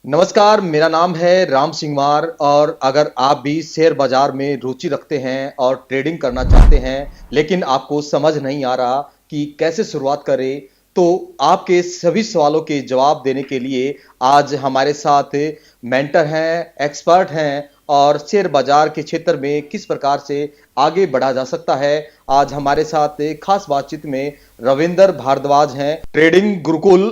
नमस्कार, मेरा नाम है राम सिंघवार और अगर आप भी शेयर बाजार में रुचि रखते हैं और ट्रेडिंग करना चाहते हैं, लेकिन आपको समझ नहीं आ रहा कि कैसे शुरुआत करें, तो आपके सभी सवालों के जवाब देने के लिए आज हमारे साथ मेंटर हैं, एक्सपर्ट हैं और शेयर बाजार के क्षेत्र में किस प्रकार से आगे बढ़ा जा सकता है। आज हमारे साथ खास बातचीत में रविंदर भारद्वाज हैं, ट्रेडिंग गुरुकुल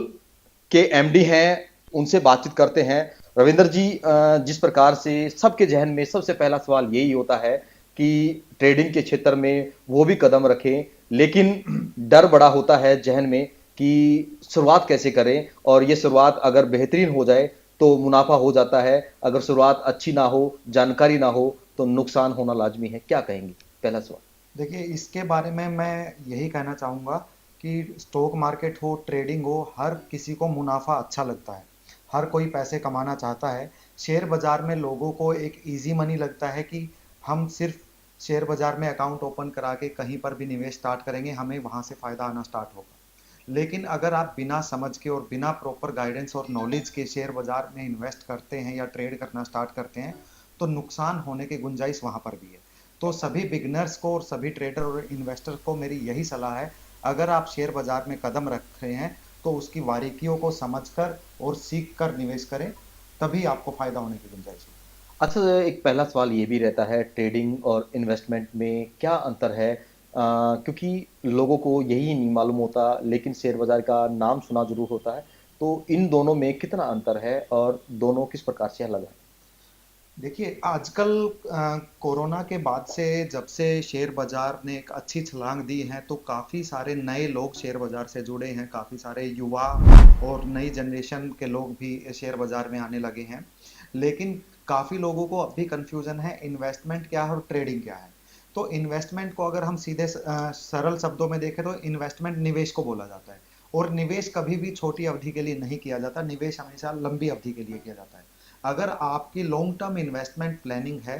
के एमडी हैं, उनसे बातचीत करते हैं। रविंदर जी, जिस प्रकार से सबके जहन में सबसे पहला सवाल यही होता है कि ट्रेडिंग के क्षेत्र में वो भी कदम रखें, लेकिन डर बड़ा होता है जहन में कि शुरुआत कैसे करें, और ये शुरुआत अगर बेहतरीन हो जाए तो मुनाफा हो जाता है, अगर शुरुआत अच्छी ना हो, जानकारी ना हो तो नुकसान होना लाजमी है। क्या कहेंगे? पहला सवाल। देखिए, इसके बारे में मैं यही कहना चाहूँगा कि स्टॉक मार्केट हो, ट्रेडिंग हो, हर किसी को मुनाफा अच्छा लगता है। हर कोई पैसे कमाना चाहता है। शेयर बाजार में लोगों को एक इजी मनी लगता है कि हम सिर्फ शेयर बाजार में अकाउंट ओपन करा के कहीं पर भी निवेश स्टार्ट करेंगे, हमें वहाँ से फ़ायदा आना स्टार्ट होगा। लेकिन अगर आप बिना समझ के और बिना प्रॉपर गाइडेंस और नॉलेज के शेयर बाजार में इन्वेस्ट करते हैं या ट्रेड करना स्टार्ट करते हैं, तो नुकसान होने की गुंजाइश वहाँ पर भी है। तो सभी बिगनर्स को और सभी ट्रेडर और इन्वेस्टर को मेरी यही सलाह है, अगर आप शेयर बाजार में कदम रख रहे हैं तो उसकी बारीकियों को समझकर और सीख कर निवेश करें, तभी आपको फायदा होने की गुंजाइश है। अच्छा, एक पहला सवाल ये भी रहता है, ट्रेडिंग और इन्वेस्टमेंट में क्या अंतर है? क्योंकि लोगों को यही नहीं मालूम होता, लेकिन शेयर बाजार का नाम सुना जरूर होता है। तो इन दोनों में कितना अंतर है और दोनों किस प्रकार से अलग है? देखिए, आजकल कोरोना के बाद से जब से शेयर बाजार ने एक अच्छी छलांग दी है, तो काफ़ी सारे नए लोग शेयर बाजार से जुड़े हैं। काफ़ी सारे युवा और नई जनरेशन के लोग भी शेयर बाजार में आने लगे हैं। लेकिन काफ़ी लोगों को अब भी कंफ्यूजन है, इन्वेस्टमेंट क्या है और ट्रेडिंग क्या है। तो इन्वेस्टमेंट को अगर हम सीधे सरल शब्दों में देखें तो इन्वेस्टमेंट निवेश को बोला जाता है। और निवेश कभी भी छोटी अवधि के लिए नहीं किया जाता, निवेश हमेशा लंबी अवधि के लिए किया जाता है। अगर आपकी लॉन्ग टर्म इन्वेस्टमेंट प्लानिंग है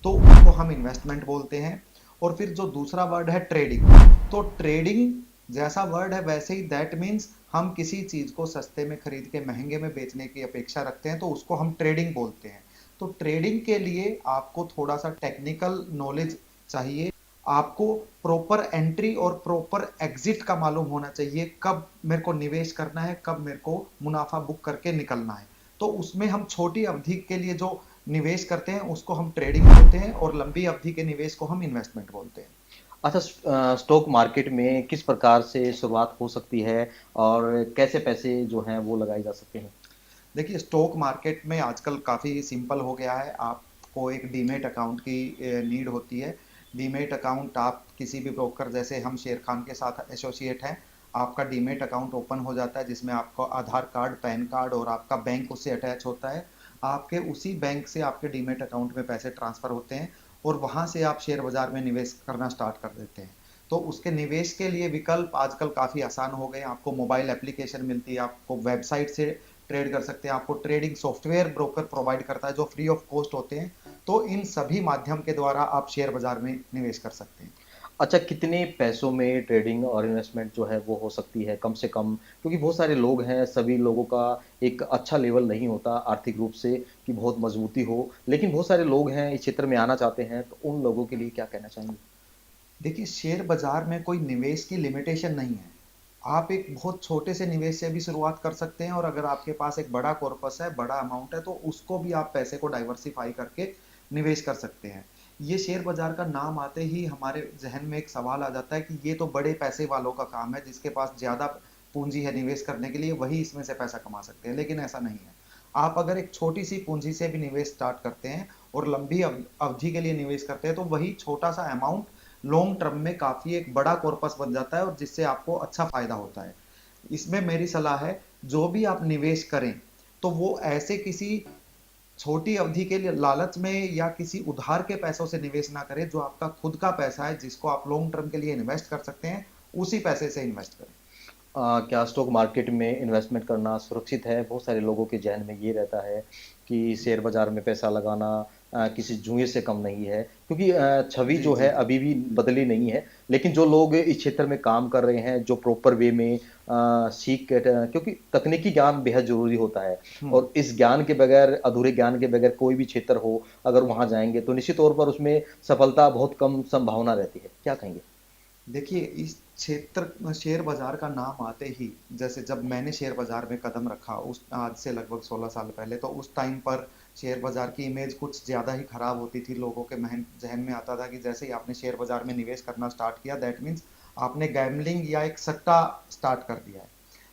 तो उसको हम इन्वेस्टमेंट बोलते हैं। और फिर जो दूसरा वर्ड है ट्रेडिंग, तो ट्रेडिंग जैसा वर्ड है वैसे ही दैट मीन्स हम किसी चीज को सस्ते में खरीद के महंगे में बेचने की अपेक्षा रखते हैं, तो उसको हम ट्रेडिंग बोलते हैं। तो ट्रेडिंग के लिए आपको थोड़ा सा टेक्निकल नॉलेज चाहिए। आपको प्रॉपर एंट्री और प्रॉपर एग्जिट का मालूम होना चाहिए, कब मेरे को निवेश करना है, कब मेरे को मुनाफा बुक करके निकलना है। तो उसमें हम छोटी अवधि के लिए जो निवेश करते हैं उसको हम ट्रेडिंग बोलते हैं, और लंबी अवधि के निवेश को हम इन्वेस्टमेंट बोलते हैं। अच्छा, स्टॉक मार्केट में किस प्रकार से शुरुआत हो सकती है और कैसे पैसे जो हैं वो लगाए जा सकते हैं? देखिए, स्टॉक मार्केट में आजकल काफ़ी सिंपल हो गया है। आपको एक डीमेट अकाउंट की नीड होती है। डीमेट अकाउंट आप किसी भी ब्रोकर, जैसे हम शेर खान के साथ एसोसिएट हैं, आपका डीमेट अकाउंट ओपन हो जाता है जिसमें आपको आधार कार्ड, पैन कार्ड और आपका बैंक उससे अटैच होता है। आपके उसी बैंक से आपके डीमेट अकाउंट में पैसे ट्रांसफ़र होते हैं और वहाँ से आप शेयर बाज़ार में निवेश करना स्टार्ट कर देते हैं। तो उसके निवेश के लिए विकल्प आजकल काफ़ी आसान हो गए। आपको मोबाइल एप्लीकेशन मिलती है, आपको वेबसाइट से ट्रेड कर सकते हैं, आपको ट्रेडिंग सॉफ्टवेयर ब्रोकर प्रोवाइड करता है जो फ्री ऑफ कॉस्ट होते हैं। तो इन सभी माध्यम के द्वारा आप शेयर बाजार में निवेश कर सकते हैं। अच्छा, कितने पैसों में ट्रेडिंग और इन्वेस्टमेंट जो है वो हो सकती है कम से कम? क्योंकि बहुत सारे लोग हैं, सभी लोगों का एक अच्छा लेवल नहीं होता आर्थिक रूप से कि बहुत मजबूती हो, लेकिन बहुत सारे लोग हैं इस क्षेत्र में आना चाहते हैं, तो उन लोगों के लिए क्या कहना चाहेंगे? देखिए, शेयर बाजार में कोई निवेश की लिमिटेशन नहीं है। आप एक बहुत छोटे से निवेश से भी शुरुआत कर सकते हैं, और अगर आपके पास एक बड़ा कॉर्पस है, बड़ा अमाउंट है, तो उसको भी आप पैसे को डाइवर्सिफाई करके निवेश कर सकते हैं। ये शेयर बाजार का नाम आते ही हमारे जहन में एक सवाल आ जाता है कि ये तो बड़े पैसे वालों का काम है, जिसके पास ज़्यादा पूंजी है निवेश करने के लिए, वही इसमें से पैसा कमा सकते हैं। लेकिन ऐसा नहीं है। आप अगर एक छोटी सी पूंजी से भी निवेश स्टार्ट करते हैं और लंबी अवधि के लिए निवेश करते हैं, तो वही छोटा सा अमाउंट लॉन्ग टर्म में काफ़ी एक बड़ा कॉर्पस बन जाता है और जिससे आपको अच्छा फायदा होता है। इसमें मेरी सलाह है, जो भी आप निवेश करें तो वो ऐसे किसी छोटी अवधि के लिए लालच में या किसी उधार के पैसों से निवेश ना करें। जो आपका खुद का पैसा है जिसको आप लॉन्ग टर्म के लिए इन्वेस्ट कर सकते हैं, उसी पैसे से इन्वेस्ट करें। क्या स्टॉक मार्केट में इन्वेस्टमेंट करना सुरक्षित है? बहुत सारे लोगों के जहन में ये रहता है कि शेयर बाजार में पैसा लगाना किसी जुए से कम नहीं है, क्योंकि छवि जी जो जी है जी। अभी भी बदली नहीं है। लेकिन जो लोग इस क्षेत्र में काम कर रहे हैं, जो प्रॉपर वे में सीख के, क्योंकि तकनीकी ज्ञान बेहद ज़रूरी होता है, हम्म। और इस ज्ञान के बगैर, अधूरे ज्ञान के बगैर कोई भी क्षेत्र हो, अगर वहाँ जाएँगे तो निश्चित तौर पर उसमें सफलता बहुत कम संभावना रहती है। क्या कहेंगे? देखिए, इस क्षेत्र शेयर बाजार का नाम आते ही, जैसे जब मैंने शेयर बाजार में कदम रखा उस आज से लगभग 16 साल पहले, तो उस टाइम पर शेयर बाजार की इमेज कुछ ज़्यादा ही खराब होती थी। लोगों के जहन में आता था कि जैसे ही आपने शेयर बाजार में निवेश करना स्टार्ट किया, दैट मीन्स आपने गैम्बलिंग या एक सट्टा स्टार्ट कर दिया है।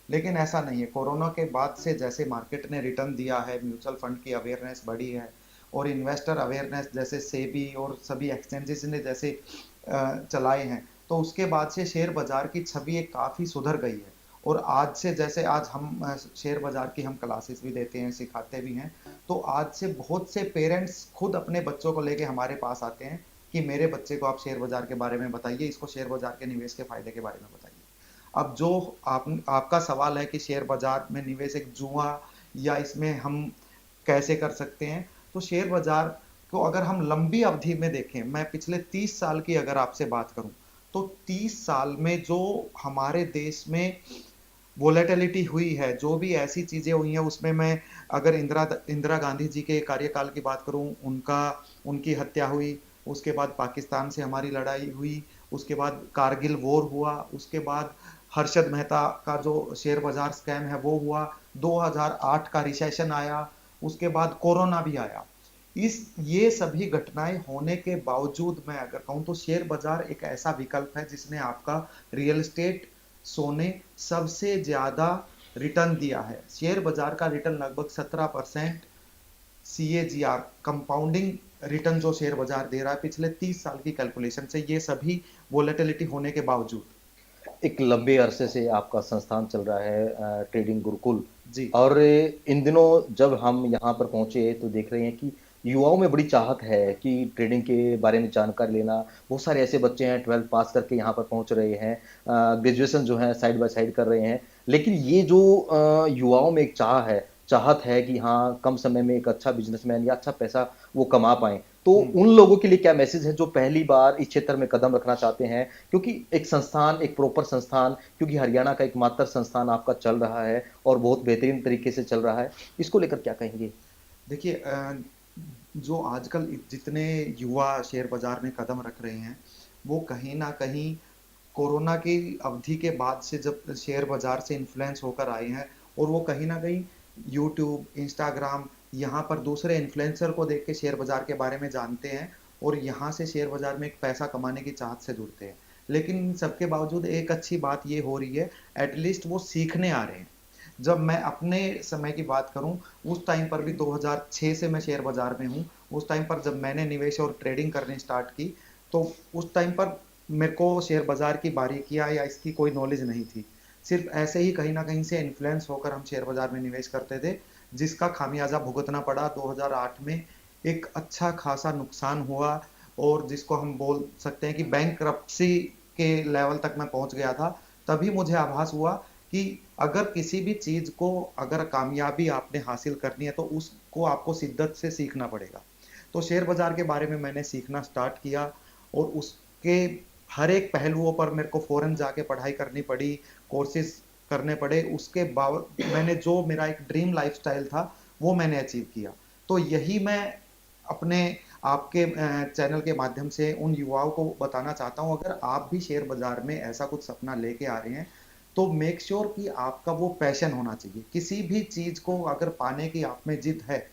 लेकिन ऐसा नहीं है। कोरोना के बाद से जैसे मार्केट ने रिटर्न दिया है, म्यूचुअल फंड की अवेयरनेस बढ़ी है, और इन्वेस्टर अवेयरनेस जैसे सेबी और सभी एक्सचेंजेस ने जैसे चलाए हैं, तो उसके बाद से शेयर बाजार की छवि एक काफ़ी सुधर गई है। और आज से, जैसे आज हम शेयर बाजार की हम क्लासेस भी देते हैं, सिखाते भी हैं, तो आज से बहुत से पेरेंट्स खुद अपने बच्चों को लेके हमारे पास आते हैं कि मेरे बच्चे को आप शेयर बाजार के बारे में बताइए, इसको शेयर बाजार के निवेश के फायदे के बारे में बताइए। अब जो आपका सवाल है कि शेयर बाजार में निवेश एक जुआ या इसमें हम कैसे कर सकते हैं, तो शेयर बाजार को अगर हम लंबी अवधि में देखें, मैं पिछले 30 साल की अगर आपसे बात करूं, तो 30 साल में जो हमारे देश में वोलेटिलिटी हुई है, जो भी ऐसी चीजें हुई हैं, उसमें मैं अगर इंदिरा इंदिरा गांधी जी के कार्यकाल की बात करूं, उनका उनकी हत्या हुई, उसके बाद पाकिस्तान से हमारी लड़ाई हुई, उसके बाद कारगिल वॉर हुआ, उसके बाद हर्षद मेहता का जो शेयर बाजार स्कैम है वो हुआ, 2008 का रिसेशन आया, उसके बाद कोरोना भी आया। इस ये सभी घटनाएं होने के बावजूद मैं अगर कहूं तो शेयर बाजार एक ऐसा विकल्प है जिसने आपका रियल एस्टेट, सोने, सबसे ज्यादा रिटर्न दिया है। शेयर बाजार का रिटर्न लगभग 17% CAGR, कंपाउंडिंग रिटर्न जो शेयर बाजार दे रहा है पिछले 30 साल की कैलकुलेशन से, ये सभी वोलेटिलिटी होने के बावजूद। एक लंबे अरसे से आपका संस्थान चल रहा है, ट्रेडिंग गुरुकुल, जी और इन दिनों जब हम यहाँ पर पहुँचे तो देख रहे हैं कि युवाओं में बड़ी चाहत है कि ट्रेडिंग के बारे में जानकारी लेना। बहुत सारे ऐसे बच्चे हैं 12th पास करके यहाँ पर पहुँच रहे हैं, ग्रेजुएशन जो है साइड बाय साइड कर रहे हैं। लेकिन ये जो युवाओं में एक चाहत है कि हाँ, कम समय में एक अच्छा बिजनेसमैन या अच्छा पैसा वो कमा पाएं, तो हम्म। उन लोगों के लिए क्या मैसेज है जो पहली बार इस क्षेत्र में कदम रखना चाहते हैं? क्योंकि एक संस्थान, एक प्रॉपर संस्थान, क्योंकि हरियाणा का एकमात्र संस्थान आपका चल रहा है और बहुत बेहतरीन तरीके से चल रहा है, इसको लेकर क्या कहेंगे? देखिए, जो आजकल जितने युवा शेयर बाजार में कदम रख रहे हैं, वो कहीं ना कहीं कोरोना की अवधि के बाद से जब शेयर बाजार से इन्फ्लुएंस होकर आए हैं, और वो कहीं ना कहीं यूट्यूब, इंस्टाग्राम, यहाँ पर दूसरे इन्फ्लुएंसर को देख के शेयर बाजार के बारे में जानते हैं, और यहाँ से शेयर बाजार में एक पैसा कमाने की चाहत से जुड़ते हैं। लेकिन इन सबके बावजूद एक अच्छी बात ये हो रही है, एटलीस्ट वो सीखने आ रहे हैं। जब मैं अपने समय की बात करूं, उस टाइम पर भी 2006 से मैं शेयर बाजार में हूं। उस टाइम पर जब मैंने निवेश और ट्रेडिंग करनी स्टार्ट की, तो उस टाइम पर मेरे को शेयर बाजार की बारीकियां या इसकी कोई नॉलेज नहीं थी। सिर्फ ऐसे ही कहीं ना कहीं से इन्फ्लुएंस होकर हम शेयर बाजार में निवेश करते थे, जिसका खामियाजा भुगतना पड़ा। 2008 में एक अच्छा खासा नुकसान हुआ, और जिसको हम बोल सकते हैं कि बैंकरप्सी के लेवल तक मैं पहुंच गया था। तभी मुझे आभास हुआ कि अगर किसी भी चीज को, अगर कामयाबी आपने हासिल करनी है, तो उसको आपको शिद्दत से सीखना पड़ेगा। तो शेयर बाजार के बारे में मैंने सीखना स्टार्ट किया, और उसके हर एक पहलुओं पर मेरे को फौरन जाके पढ़ाई करनी पड़ी, कोर्सेज करने पड़े। उसके बाद मैंने जो मेरा एक ड्रीम लाइफस्टाइल था वो मैंने अचीव किया। तो यही मैं अपने आपके चैनल के माध्यम से उन युवाओं को बताना चाहता हूं, अगर आप भी शेयर बाजार में ऐसा कुछ सपना लेके आ रहे हैं, तो मेक श्योर कि आपका वो पैशन होना चाहिए। किसी भी चीज को अगर पाने की आप में जिद है,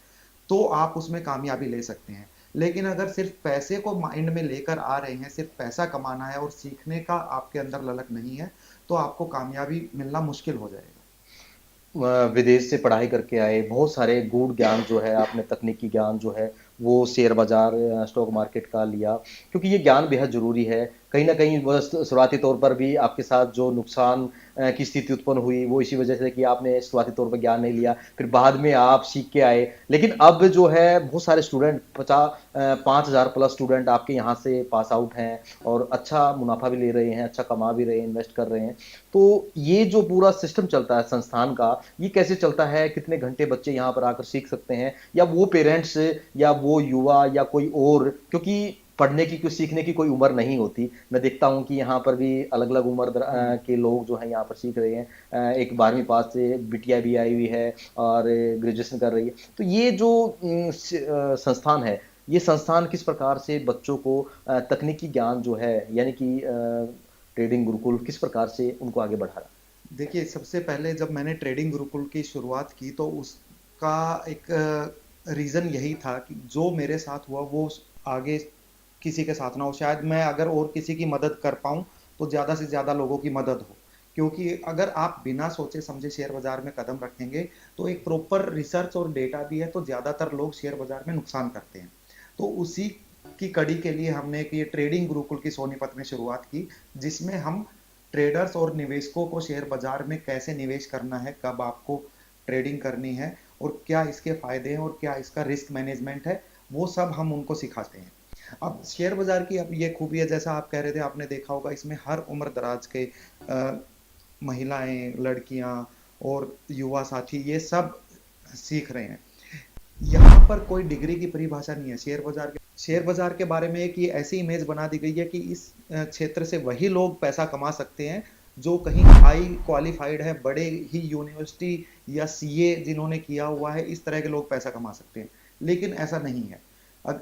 तो आप उसमें कामयाबी ले सकते हैं। लेकिन अगर सिर्फ पैसे को माइंड में लेकर आ रहे हैं, सिर्फ पैसा कमाना है और सीखने का आपके अंदर ललक नहीं है, तो आपको कामयाबी मिलना मुश्किल हो जाएगा। विदेश से पढ़ाई करके आए, बहुत सारे गूढ़ ज्ञान जो है आपने, तकनीकी ज्ञान जो है वो शेयर बाजार, स्टॉक मार्केट का लिया, क्योंकि ये ज्ञान बेहद ज़रूरी है। कहीं न कहीं बस शुरुआती तौर पर भी आपके साथ जो नुकसान की स्थिति उत्पन्न हुई, वो इसी वजह से कि आपने शुरुआती तौर पर ज्ञान नहीं लिया, फिर बाद में आप सीख के आए। लेकिन अब जो है बहुत सारे स्टूडेंट 5,000 प्लस स्टूडेंट आपके यहाँ से पास आउट हैं और अच्छा मुनाफ़ा भी ले रहे हैं, अच्छा कमा भी रहे हैं, इन्वेस्ट कर रहे हैं। तो ये जो पूरा सिस्टम चलता है संस्थान का, ये कैसे चलता है? कितने घंटे बच्चे यहाँ पर आकर सीख सकते हैं? या वो पेरेंट्स या वो युवा या कोई और, क्योंकि पढ़ने की कोई सीखने की कोई उम्र नहीं होती। मैं देखता हूँ कि यहाँ पर भी अलग-अलग उम्र हम्म। के लोग जो हैं यहाँ पर सीख रहे हैं। एक 12वीं पास से बिटिया भी आई हुई है और ग्रेजुएशन कर रही है। तो ये जो संस्थान है, ये संस्थान किस प्रकार से बच्चों को तकनीकी ज्ञान जो है यानी कि ट्रेडिंग गुरुकुल किस प्रकार से उनको आगे बढ़ा रहा देखिए, सबसे पहले जब मैंने ट्रेडिंग गुरुकुल की शुरुआत की तो उसका एक रीज़न यही था कि जो मेरे साथ हुआ वो आगे किसी के साथ ना हो। शायद मैं अगर और किसी की मदद कर पाऊँ तो ज़्यादा से ज़्यादा लोगों की मदद हो। क्योंकि अगर आप बिना सोचे समझे शेयर बाज़ार में कदम रखेंगे तो एक प्रॉपर रिसर्च और डेटा भी है, तो ज़्यादातर लोग शेयर बाज़ार में नुकसान करते हैं। तो उसी की कड़ी के लिए हमने एक ये ट्रेडिंग गुरुकुल की सोनीपत में शुरुआत की, जिसमें हम ट्रेडर्स और निवेशकों को शेयर बाजार में कैसे निवेश करना है, कब आपको ट्रेडिंग करनी है और क्या इसके फायदे हैं और क्या इसका रिस्क मैनेजमेंट है, वो सब हम उनको सिखाते हैं। अब शेयर बाजार की अब ये खूबी है, जैसा आप कह रहे थे, आपने देखा होगा इसमें हर उम्र दराज के महिलाएं, लड़कियां और युवा साथी ये सब सीख रहे हैं। यहाँ पर कोई डिग्री की परिभाषा नहीं है। शेयर बाजार के बारे में एक ये ऐसी इमेज बना दी गई है कि इस क्षेत्र से वही लोग पैसा कमा सकते हैं जो कहीं हाई क्वालिफाइड है, बड़े ही यूनिवर्सिटी या सीए जिन्होंने किया हुआ है, इस तरह के लोग पैसा कमा सकते हैं। लेकिन ऐसा नहीं है।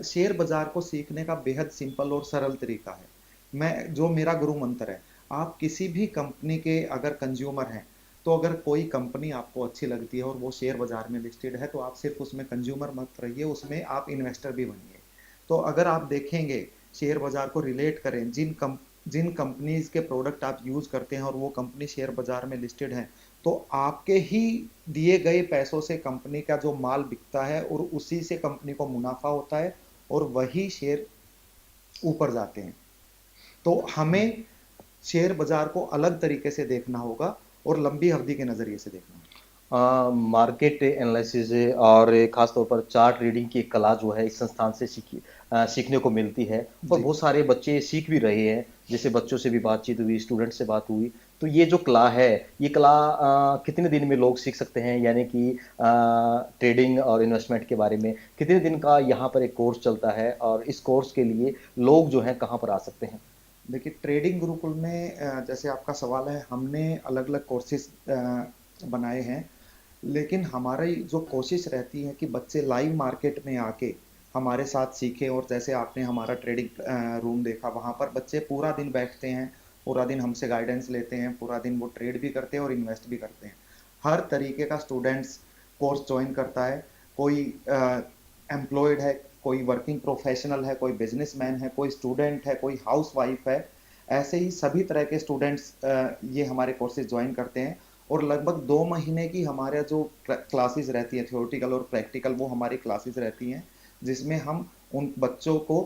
शेयर बाजार को सीखने का बेहद सिंपल और सरल तरीका है। मैं जो मेरा गुरु मंत्र है, आप किसी भी कंपनी के अगर कंज्यूमर हैं, तो अगर कोई कंपनी आपको अच्छी लगती है और वो शेयर बाजार में लिस्टेड है, तो आप सिर्फ उसमें कंज्यूमर मत रहिए, उसमें आप इन्वेस्टर भी बनिए। तो अगर आप देखेंगे, शेयर बाजार को रिलेट करें, जिन कंपनीज के प्रोडक्ट आप यूज करते हैं और वो कंपनी शेयर बाजार में लिस्टेड है, तो आपके ही दिए गए पैसों से कंपनी का जो माल बिकता है और उसी से कंपनी को मुनाफा होता है और वही शेयर ऊपर जाते हैं। तो है? हमें शेयर बाजार को अलग तरीके से देखना होगा और लंबी अवधि के नजरिए से देखना होगा। मार्केट एनालिसिस और खास तौर पर चार्ट रीडिंग की एक कला जो है इस संस्थान से सीखने को मिलती है और जी। बहुत सारे बच्चे सीख भी रहे हैं। जैसे बच्चों से भी बातचीत हुई, स्टूडेंट से बात हुई। तो ये जो कला है, ये कला कितने दिन में लोग सीख सकते हैं? यानी कि ट्रेडिंग और इन्वेस्टमेंट के बारे में कितने दिन का यहाँ पर एक कोर्स चलता है और इस कोर्स के लिए लोग जो हैं कहाँ पर आ सकते हैं? देखिए, ट्रेडिंग गुरुकुल में जैसे आपका सवाल है, हमने अलग अलग कोर्सेज बनाए हैं। लेकिन हमारी जो कोशिश रहती है कि बच्चे लाइव मार्केट में आके हमारे साथ सीखें। और जैसे आपने हमारा ट्रेडिंग रूम देखा, वहाँ पर बच्चे पूरा दिन बैठते हैं, पूरा दिन हमसे गाइडेंस लेते हैं, पूरा दिन वो ट्रेड भी करते हैं और इन्वेस्ट भी करते हैं। हर तरीके का स्टूडेंट्स कोर्स ज्वाइन करता है। कोई एम्प्लॉयड है, कोई वर्किंग प्रोफेशनल है, कोई बिजनेसमैन है, कोई स्टूडेंट है, कोई हाउस वाइफ है। ऐसे ही सभी तरह के स्टूडेंट्स ये हमारे कोर्सेज ज्वाइन करते हैं। और लगभग 2 महीने की हमारे जो क्लासेस रहती है, थियोरटिकल और प्रैक्टिकल, वो हमारी क्लासेस रहती हैं, जिसमें हम उन बच्चों को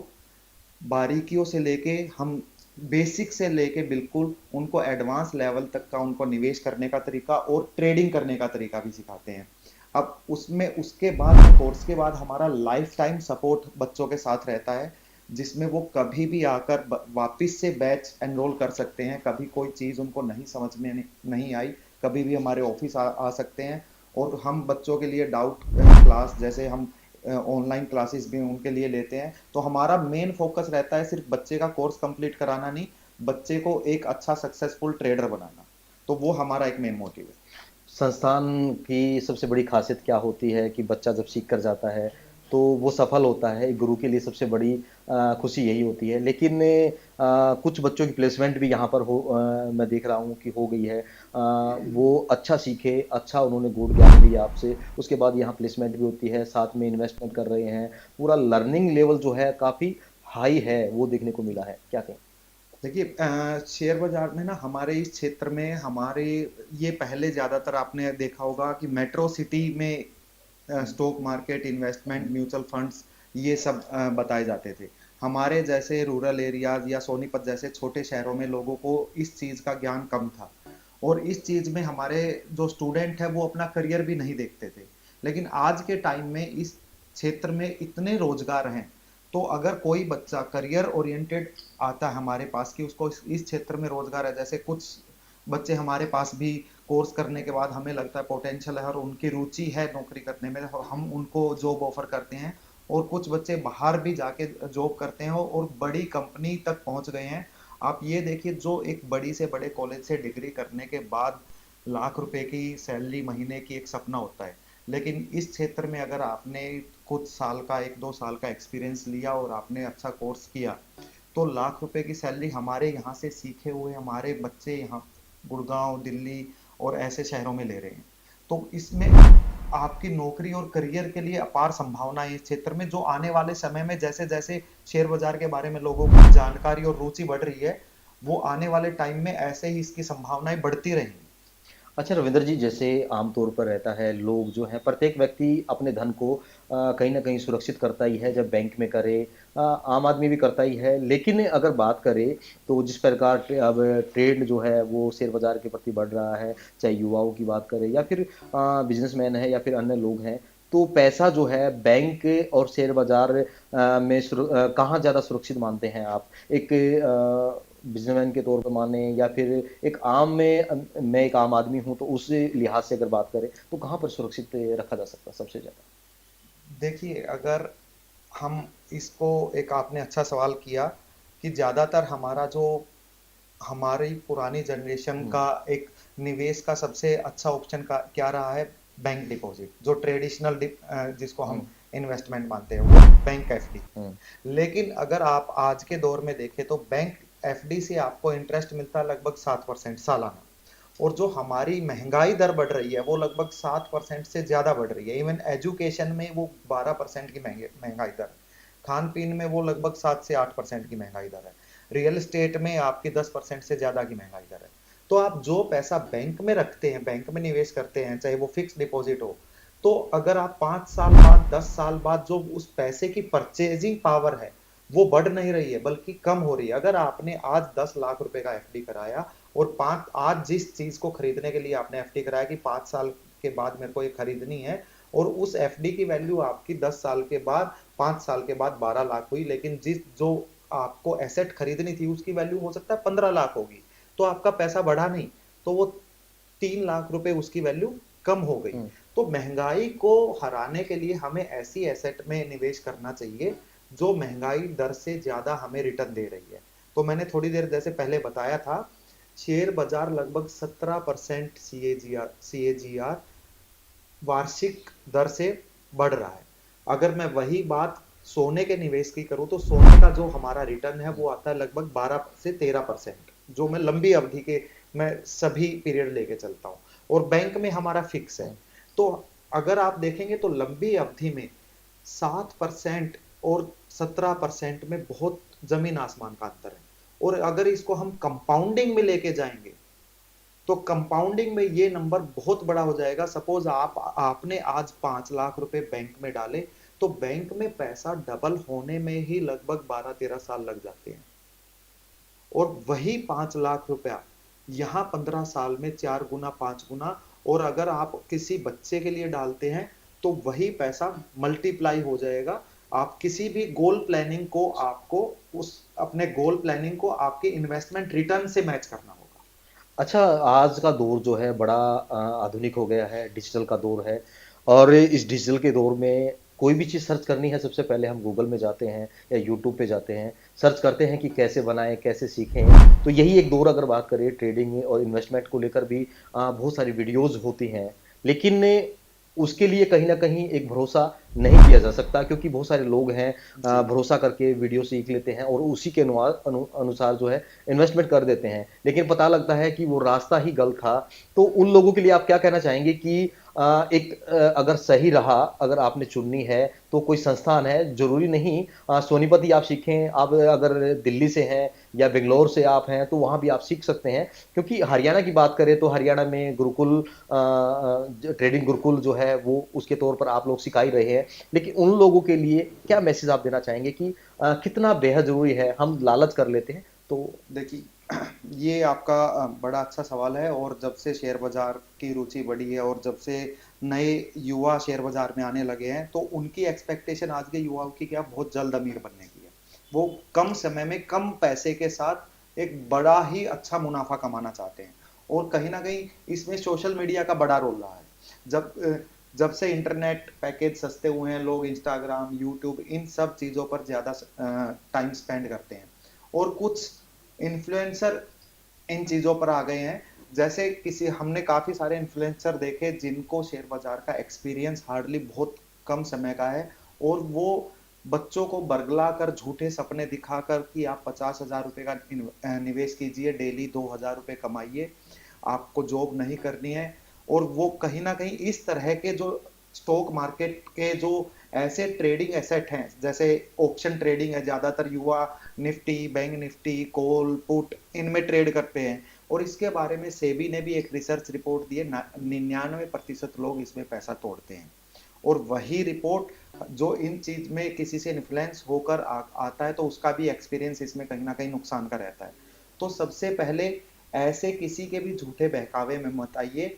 बारीकियों से लेके, हम बेसिक से लेके बिल्कुल उनको एडवांस लेवल तक का उनको निवेश करने का तरीका और ट्रेडिंग करने का तरीका भी सिखाते हैं। अब उसमें उसके बाद, कोर्स के बाद, हमारा लाइफ टाइम सपोर्ट बच्चों के साथ रहता है, जिसमें वो कभी भी आकर वापस से बैच एनरोल कर सकते हैं। कभी कोई चीज़ उनको नहीं समझ में नहीं आई, कभी भी हमारे ऑफिस आ सकते हैं। और हम बच्चों के लिए डाउट क्लास, जैसे हम ऑनलाइन क्लासेस भी उनके लिए लेते हैं। तो हमारा मेन फोकस रहता है सिर्फ बच्चे का कोर्स कंप्लीट कराना नहीं, बच्चे को एक अच्छा सक्सेसफुल ट्रेडर बनाना। तो वो हमारा एक मेन मोटिव है। संस्थान की सबसे बड़ी खासियत क्या होती है कि बच्चा जब सीख कर जाता है तो वो सफल होता है। एक गुरु के लिए सबसे बड़ी खुशी यही होती है। लेकिन कुछ बच्चों की प्लेसमेंट भी यहाँ पर मैं देख रहा हूँ कि हो गई है। वो अच्छा सीखे, अच्छा उन्होंने गुड ज्ञान लिया आपसे, उसके बाद यहाँ प्लेसमेंट भी होती है, साथ में इन्वेस्टमेंट कर रहे हैं। पूरा लर्निंग लेवल जो है काफ़ी हाई है, वो देखने को मिला है। क्या कहें? देखिए, शेयर बाजार में ना, हमारे इस क्षेत्र में, हमारे ये पहले ज्यादातर आपने देखा होगा कि मेट्रो सिटी में stock market, investment, mutual funds, ये सब बताए जाते थे। हमारे जैसे रूरल एरियाज या सोनीपत जैसे छोटे शहरों में लोगों को इस चीज़ का ज्ञान कम था, और इस चीज़ में हमारे जो स्टूडेंट है वो अपना करियर भी नहीं देखते थे। लेकिन आज के टाइम में इस क्षेत्र में इतने रोजगार हैं, तो अगर कोई बच्चा करियर ओरिएंटेड आता है हमारे पास कि उसको इस क्षेत्र में रोजगार है, जैसे कुछ बच्चे हमारे पास भी कोर्स करने के बाद हमें लगता है पोटेंशियल है और उनकी रुचि है नौकरी करने में, हम उनको जॉब ऑफर करते हैं। और कुछ बच्चे बाहर भी जाके जॉब करते हैं और बड़ी कंपनी तक पहुंच गए हैं। आप ये देखिए, जो एक बड़ी से बड़े कॉलेज से डिग्री करने के बाद लाख रुपए की सैलरी महीने की एक सपना होता है, लेकिन इस क्षेत्र में अगर आपने कुछ साल का, एक दो साल का एक्सपीरियंस लिया और आपने अच्छा कोर्स किया, तो लाख रुपए की सैलरी हमारे यहाँ से सीखे हुए हमारे बच्चे यहाँ गुड़गांव, दिल्ली और ऐसे शहरों में ले रहे हैं। तो इसमें आपकी नौकरी और करियर के लिए अपार संभावना है इस क्षेत्र में, जो आने वाले समय में जैसे जैसे शेयर बाजार के बारे में लोगों की जानकारी और रुचि बढ़ रही है, वो आने वाले टाइम में ऐसे ही इसकी संभावनाएं बढ़ती रहेंगी। अच्छा रविंद्र जी, जैसे आमतौर पर रहता है, लोग जो हैं, प्रत्येक व्यक्ति अपने धन को कहीं ना कहीं सुरक्षित करता ही है, जब बैंक में करे, आम आदमी भी करता ही है। लेकिन अगर बात करें तो जिस प्रकार अब ट्रेंड जो है वो शेयर बाजार के प्रति बढ़ रहा है, चाहे युवाओं की बात करें या फिर बिजनेसमैन है या फिर अन्य लोग हैं, तो पैसा जो है बैंक और शेयर बाजार में कहाँ ज़्यादा सुरक्षित मानते हैं आप? एक बिजनेसमैन के तौर पर माने या फिर एक आम में, मैं एक आम आदमी हूं, तो उस लिहाज से अगर बात करें तो कहाँ पर सुरक्षित रखा जा सकता है सबसे ज्यादा? देखिए, अगर हम इसको, एक आपने अच्छा सवाल किया कि ज्यादातर हमारा जो, हमारी पुरानी जनरेशन हम्म। का एक निवेश का सबसे अच्छा ऑप्शन का क्या रहा है? बैंक डिपॉजिट, जो ट्रेडिशनल जिसको हम हम्म। इन्वेस्टमेंट मानते हैं, वो बैंक एफडी। हम्म। लेकिन अगर आप आज के दौर में देखें तो बैंक एफडी से आपको इंटरेस्ट मिलता है लगभग 7% सालाना, और जो हमारी महंगाई दर बढ़ रही है वो लगभग 7% से ज्यादा बढ़ रही है। इवन एजुकेशन में वो 12% की महंगाई दर, खान पीन में वो लगभग 7 से 8% की महंगाई दर है, रियल एस्टेट में आपकी 10% से ज्यादा की महंगाई दर है। तो आप जो पैसा बैंक में रखते हैं, बैंक में निवेश करते हैं, चाहे वो फिक्स डिपॉजिट हो, तो अगर आप 5 साल बाद, 10 साल बाद, जो उस पैसे की परचेजिंग पावर है वो बढ़ नहीं रही है बल्कि कम हो रही है। अगर आपने आज 10 लाख रुपए का एफडी कराया और पांच, आज जिस चीज को खरीदने के लिए आपने एफडी कराया कि 5 साल के बाद मेरे को ये खरीदनी है, और उस एफडी की वैल्यू आपकी 10 साल के बाद, 5 साल के बाद 12 लाख हुई, लेकिन जिस जो आपको एसेट खरीदनी थी उसकी वैल्यू हो सकता है 15 लाख होगी, तो आपका पैसा बढ़ा नहीं, तो वो 3 लाख रुपए उसकी वैल्यू कम हो गई। हम्म। तो महंगाई को हराने के लिए हमें ऐसी एसेट में निवेश करना चाहिए जो महंगाई दर से ज्यादा हमें रिटर्न दे रही है। तो मैंने थोड़ी देर जैसे पहले बताया था, शेयर बाजार लगभग 17% सीएजीआर वार्षिक दर से बढ़ रहा है। अगर मैं वही बात सोने के निवेश की करूं, तो सोने का जो हमारा रिटर्न है वो आता है लगभग 12 से 13%, जो मैं लंबी अवधि के, मैं सभी पीरियड लेके चलता हूं, और बैंक में हमारा फिक्स है। तो अगर आप देखेंगे तो लंबी अवधि में 7% और 17% में बहुत जमीन आसमान का अंतर है। और अगर इसको हम कंपाउंडिंग में लेके जाएंगे तो कंपाउंडिंग में ये नंबर बहुत बड़ा हो जाएगा। सपोज आपने आज 5 लाख रुपए बैंक में डाले, तो बैंक में पैसा डबल होने में ही लगभग 12-13 साल लग जाते हैं, और वही 5 लाख रुपया यहाँ 15 साल में 4 गुना, 5 गुना। और अगर आप किसी बच्चे के लिए डालते हैं तो वही पैसा मल्टीप्लाई हो जाएगा। आप किसी भी गोल प्लानिंग को, आपको उस अपने गोल प्लानिंग को आपके इन्वेस्टमेंट रिटर्न से मैच करना होगा। अच्छा, आज का दौर जो है बड़ा आधुनिक हो गया है, डिजिटल का दौर है। और इस डिजिटल के दौर में कोई भी चीज़ सर्च करनी है, सबसे पहले हम गूगल में जाते हैं या यूट्यूब पे जाते हैं, सर्च करते हैं कि कैसे बनाएं, कैसे सीखें। तो यही एक दौर, अगर बात करें ट्रेडिंग और इन्वेस्टमेंट को लेकर भी बहुत सारी वीडियोज़ होती हैं। लेकिन उसके लिए कहीं न कहीं एक भरोसा नहीं किया जा सकता, क्योंकि बहुत सारे लोग हैं जी। भरोसा करके वीडियो सीख लेते हैं और उसी के अनुसार जो है इन्वेस्टमेंट कर देते हैं। लेकिन पता लगता है कि वो रास्ता ही गलत था। तो उन लोगों के लिए आप क्या कहना चाहेंगे कि अगर सही रहा, अगर आपने चुननी है, तो कोई संस्थान है, ज़रूरी नहीं सोनीपत ही आप सीखें, आप अगर दिल्ली से हैं या बैंगलोर से आप हैं, तो वहाँ भी आप सीख सकते हैं। क्योंकि हरियाणा की बात करें, तो हरियाणा में गुरुकुल ट्रेडिंग गुरुकुल जो है, वो उसके तौर पर आप लोग सिखा ही रहे हैं। लेकिन उन लोगों के लिए क्या मैसेज आप देना चाहेंगे कि कितना बेहद ज़रूरी है? हम लालच कर लेते हैं, तो देखिए, ये आपका बड़ा अच्छा सवाल है। और जब से शेयर बाजार की रुचि बढ़ी है और जब से नए युवा शेयर बाजार में आने लगे हैं, तो उनकी एक्सपेक्टेशन आज के युवाओं की क्या, बहुत जल्द अमीर बनने की है। वो कम समय में कम पैसे के साथ एक बड़ा ही अच्छा मुनाफा कमाना चाहते हैं। और कहीं ना कहीं इसमें सोशल मीडिया का बड़ा रोल रहा है। जब जब से इंटरनेट पैकेज सस्ते हुए हैं, लोग इंस्टाग्राम, यूट्यूब, इन सब चीजों पर ज्यादा टाइम स्पेंड करते हैं। और कुछ इन्फ्लुएंसर इन चीजों पर आ गए हैं। जैसे किसी हमने काफी सारे इन्फ्लुएंसर देखे जिनको शेयर बाजार का एक्सपीरियंस हार्डली बहुत कम समय का है, और वो बच्चों को बरगला कर झूठे सपने दिखाकर कि आप 50,000 रुपए का निवेश कीजिए, डेली 2,000 रुपए कमाइए, आपको जॉब नहीं करनी है। और वो कहीं ना कहीं इस तरह के जो स्टॉक मार्केट के जो ऐसे ट्रेडिंग एसेट हैं, जैसे ऑप्शन ट्रेडिंग है, ज्यादातर युवा Nifty, bank Nifty, call, put, इनमें ट्रेड करते हैं। और इसके बारे में सेबी ने भी एक रिसर्च रिपोर्ट दी है, 99% लोग इसमें पैसा तोड़ते हैं। और वही रिपोर्ट जो इन चीज में किसी से इन्फ्लुएंस होकर आता है, तो उसका भी एक्सपीरियंस इसमें कहीं ना कहीं नुकसान का रहता है। तो सबसे पहले ऐसे किसी के भी झूठे बहकावे में मत आइए।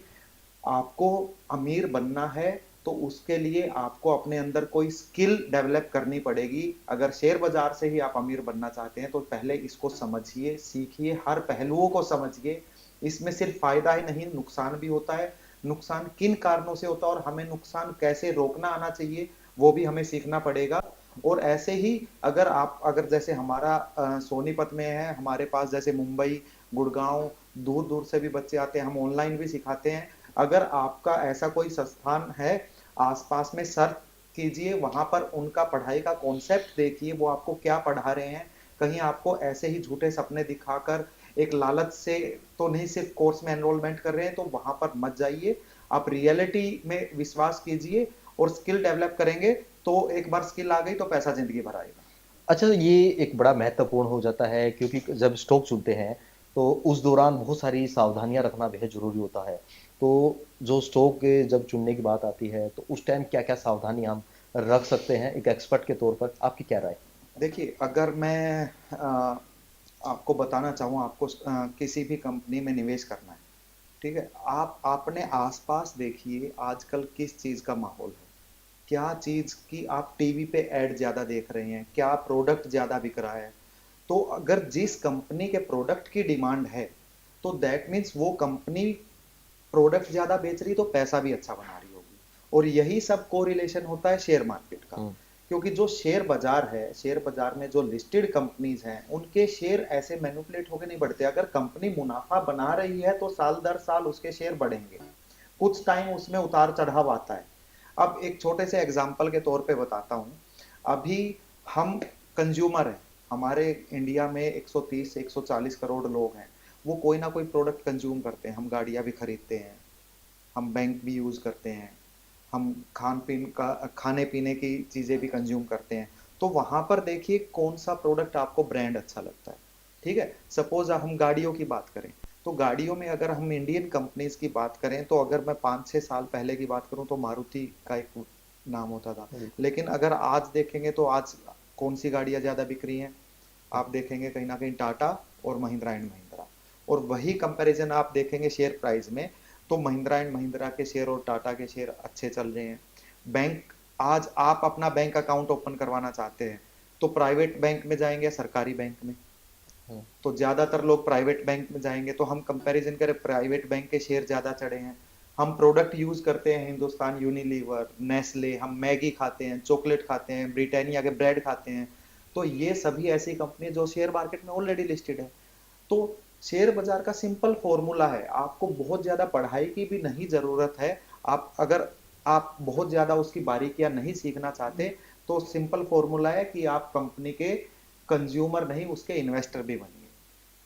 आपको अमीर बनना है, तो उसके लिए आपको अपने अंदर कोई स्किल डेवलप करनी पड़ेगी। अगर शेयर बाजार से ही आप अमीर बनना चाहते हैं, तो पहले इसको समझिए, सीखिए, हर पहलुओं को समझिए। इसमें सिर्फ फायदा ही नहीं, नुकसान भी होता है। नुकसान किन कारणों से होता है और हमें नुकसान कैसे रोकना आना चाहिए, वो भी हमें सीखना पड़ेगा। और ऐसे ही अगर जैसे हमारा सोनीपत में है, हमारे पास जैसे मुंबई, गुड़गांव, दूर दूर से भी बच्चे आते हैं, हम ऑनलाइन भी सिखाते हैं। अगर आपका ऐसा कोई संस्थान है आसपास में, सर्च कीजिए, वहां पर उनका पढ़ाई का कॉन्सेप्ट देखिए, वो आपको क्या पढ़ा रहे हैं। कहीं आपको ऐसे ही झूठे सपने दिखाकर एक लालच से तो नहीं सिर्फ कोर्स में एनरोलमेंट कर रहे हैं, तो वहां पर मत जाइए। आप रियलिटी में विश्वास कीजिए और स्किल डेवलप करेंगे, तो एक बार स्किल आ गई तो पैसा जिंदगी भर आएगा। अच्छा, ये एक बड़ा महत्वपूर्ण हो जाता है क्योंकि जब स्टॉक चुनते हैं, तो उस दौरान बहुत सारी सावधानियाँ रखना बेहद ज़रूरी होता है। तो जो स्टॉक जब चुनने की बात आती है, तो उस टाइम क्या-क्या सावधानी हम रख सकते हैं एक एक्सपर्ट के तौर पर? आपकी क्या राय? देखिए, अगर मैं आपको बताना चाहूँ, आपको किसी भी कंपनी में निवेश करना है, ठीक है, आप अपने आसपास देखिए आजकल किस चीज का माहौल है। क्या चीज की आप टीवी पे ऐड ज्यादा देख रहे हैं, क्या प्रोडक्ट ज्यादा बिक रहा है। तो अगर जिस कंपनी के प्रोडक्ट की डिमांड है, तो दैट मीन्स वो कंपनी प्रोडक्ट ज्यादा बेच रही, तो पैसा भी अच्छा बना रही होगी। और यही सब कोरिलेशन होता है शेयर मार्केट का। हुँ। क्योंकि जो शेयर बाजार है, शेयर बाजार में जो लिस्टेड कंपनीज हैं, उनके शेयर ऐसे मैनिपुलेट होकर नहीं बढ़ते। अगर कंपनी मुनाफा बना रही है, तो साल दर साल उसके शेयर बढ़ेंगे। कुछ टाइम उसमें उतार चढ़ाव आता है। अब एक छोटे से एग्जाम्पल के तौर पे बताता हूं। अभी हम कंज्यूमर हैं, हमारे इंडिया में 130 से 140 करोड़ लोग हैं। वो कोई ना कोई प्रोडक्ट कंज्यूम करते हैं। हम गाड़ियां भी खरीदते हैं, हम बैंक भी यूज करते हैं, हम खाने पीने की चीजें भी कंज्यूम करते हैं। तो वहां पर देखिए कौन सा प्रोडक्ट आपको ब्रांड अच्छा लगता है। ठीक है, सपोज हम गाड़ियों की बात करें, तो गाड़ियों में अगर हम इंडियन कंपनीज की बात करें, तो अगर मैं 5-6 साल पहले की बात करूं, तो मारुति का एक नाम होता था। जी। लेकिन अगर आज देखेंगे, तो आज कौन सी गाड़ियां ज्यादा बिक रही हैं? आप देखेंगे कहीं ना कहीं टाटा और महिंद्रा एंड महिंद्रा। और वही कंपैरिजन आप देखेंगे शेयर प्राइस में, तो महिंद्रा एंड महिंद्रा के शेयर और टाटा के शेयर अच्छे चल रहे हैं। बैंक, आज आप अपना बैंक अकाउंट ओपन करवाना चाहते हैं, तो प्राइवेट बैंक में जाएंगे या सरकारी बैंक में? हुँ। तो ज्यादातर लोग प्राइवेट बैंक में जाएंगे। तो हम कंपैरिजन करें, प्राइवेट बैंक के शेयर ज्यादा चढ़े हैं। हम प्रोडक्ट यूज करते हैं, हिंदुस्तान यूनिलीवर, नेस्ले, हम मैगी खाते हैं, चॉकलेट खाते हैं, ब्रिटानिया के ब्रेड खाते हैं। तो ये सभी ऐसी कंपनी जो शेयर मार्केट में ऑलरेडी लिस्टेड है। तो शेयर बाजार का सिंपल फॉर्मूला है, आपको बहुत ज्यादा पढ़ाई की भी नहीं जरूरत है। आप अगर आप बहुत ज्यादा उसकी बारीकियां नहीं सीखना चाहते, तो सिंपल फॉर्मूला है कि आप कंपनी के कंज्यूमर नहीं, उसके इन्वेस्टर भी बनिए।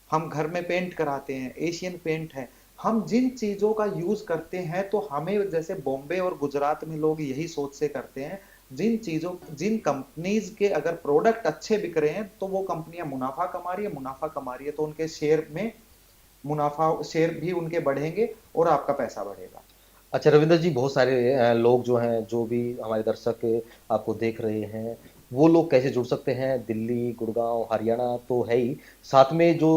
हम घर में पेंट कराते हैं, एशियन पेंट है, हम जिन चीजों का यूज करते हैं तो हमें, जैसे बॉम्बे और गुजरात में लोग यही सोच से करते हैं, जिन कंपनीज के अगर प्रोडक्ट अच्छे बिक रहे हैं तो वो कंपनियां मुनाफा कमा रही है तो उनके शेयर में मुनाफा, शेयर भी उनके बढ़ेंगे और आपका पैसा बढ़ेगा। अच्छा रविंद्र जी, बहुत सारे लोग जो हैं, जो भी हमारे दर्शक आपको देख रहे हैं, वो लोग कैसे जुड़ सकते हैं? दिल्ली, गुड़गांव, हरियाणा तो है ही, साथ में जो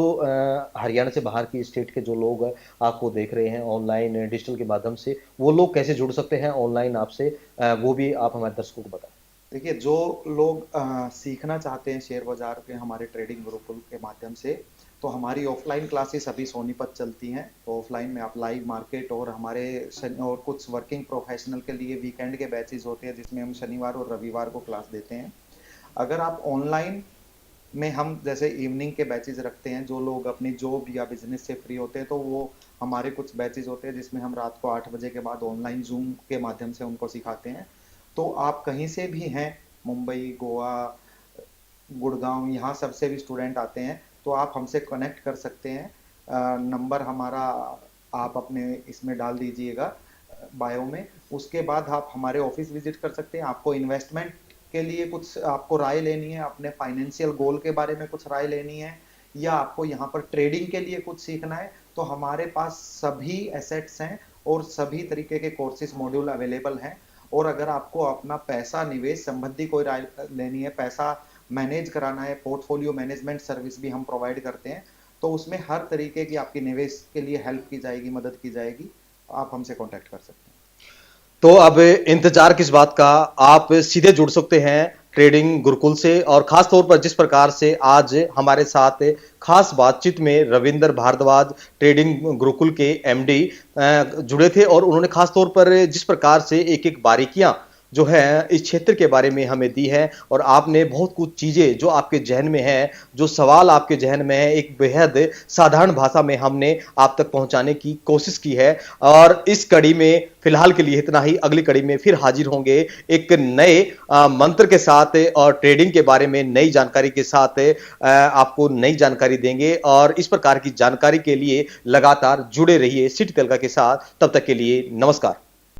हरियाणा से बाहर की स्टेट के जो लोग आपको देख रहे हैं ऑनलाइन डिजिटल के माध्यम से, वो लोग कैसे जुड़ सकते हैं ऑनलाइन आपसे? वो भी आप हमारे दर्शकों को बताएं। देखिए, जो लोग सीखना चाहते हैं शेयर बाजार के हमारे ट्रेडिंग गुरुकुल के माध्यम से, तो हमारी ऑफलाइन क्लासेस अभी सोनीपत चलती हैं। तो ऑफलाइन में आप लाइव मार्केट और हमारे और कुछ वर्किंग प्रोफेशनल के लिए वीकेंड के बैचेस होते हैं जिसमें हम शनिवार और रविवार को क्लास देते हैं। अगर आप ऑनलाइन में, हम जैसे इवनिंग के बैचेस रखते हैं, जो लोग अपनी जॉब या बिजनेस से फ्री होते हैं तो वो हमारे कुछ बैचेस होते हैं जिसमें हम रात को 8 बजे के बाद ऑनलाइन जूम के माध्यम से उनको सिखाते हैं। तो आप कहीं से भी हैं, मुंबई, गोवा, गुड़गांव, यहाँ सबसे भी स्टूडेंट आते हैं, तो आप हमसे कनेक्ट कर सकते हैं। नंबर हमारा आप अपने इसमें डाल दीजिएगा बायो में। उसके बाद आप हमारे ऑफिस विजिट कर सकते हैं। आपको इन्वेस्टमेंट के लिए कुछ आपको राय लेनी है, अपने फाइनेंशियल गोल के बारे में कुछ राय लेनी है, या आपको यहाँ पर ट्रेडिंग के लिए कुछ सीखना है, तो हमारे पास सभी एसेट्स हैं और सभी तरीके के कोर्सेज मॉड्यूल अवेलेबल हैं। और अगर आपको अपना पैसा निवेश संबंधी कोई राय लेनी है, पैसा मैनेज कराना है, पोर्टफोलियो मैनेजमेंट सर्विस भी हम प्रोवाइड करते हैं, तो उसमें हर तरीके की आपकी निवेश के लिए हेल्प की जाएगी, मदद की जाएगी। आप हमसे कांटेक्ट कर सकते हैं। तो अब इंतजार किस बात का, आप सीधे जुड़ सकते हैं ट्रेडिंग गुरुकुल से। और खास तौर पर जिस प्रकार से आज हमारे साथ खास बातचीत में रविंद्र भारद्वाज ट्रेडिंग गुरुकुल के एमडी जुड़े थे, और उन्होंने खास तौर पर जिस प्रकार से एक एक बारीकियां जो है इस क्षेत्र के बारे में हमें दी है, और आपने बहुत कुछ चीजें जो आपके जहन में है, जो सवाल आपके जहन में है, एक बेहद साधारण भाषा में हमने आप तक पहुंचाने की कोशिश की है। और इस कड़ी में फिलहाल के लिए इतना ही। अगली कड़ी में फिर हाजिर होंगे एक नए मंत्र के साथ और ट्रेडिंग के बारे में नई जानकारी के साथ आपको नई जानकारी देंगे। और इस प्रकार की जानकारी के लिए लगातार जुड़े रहिए सिटी तलका के साथ। तब तक के लिए नमस्कार।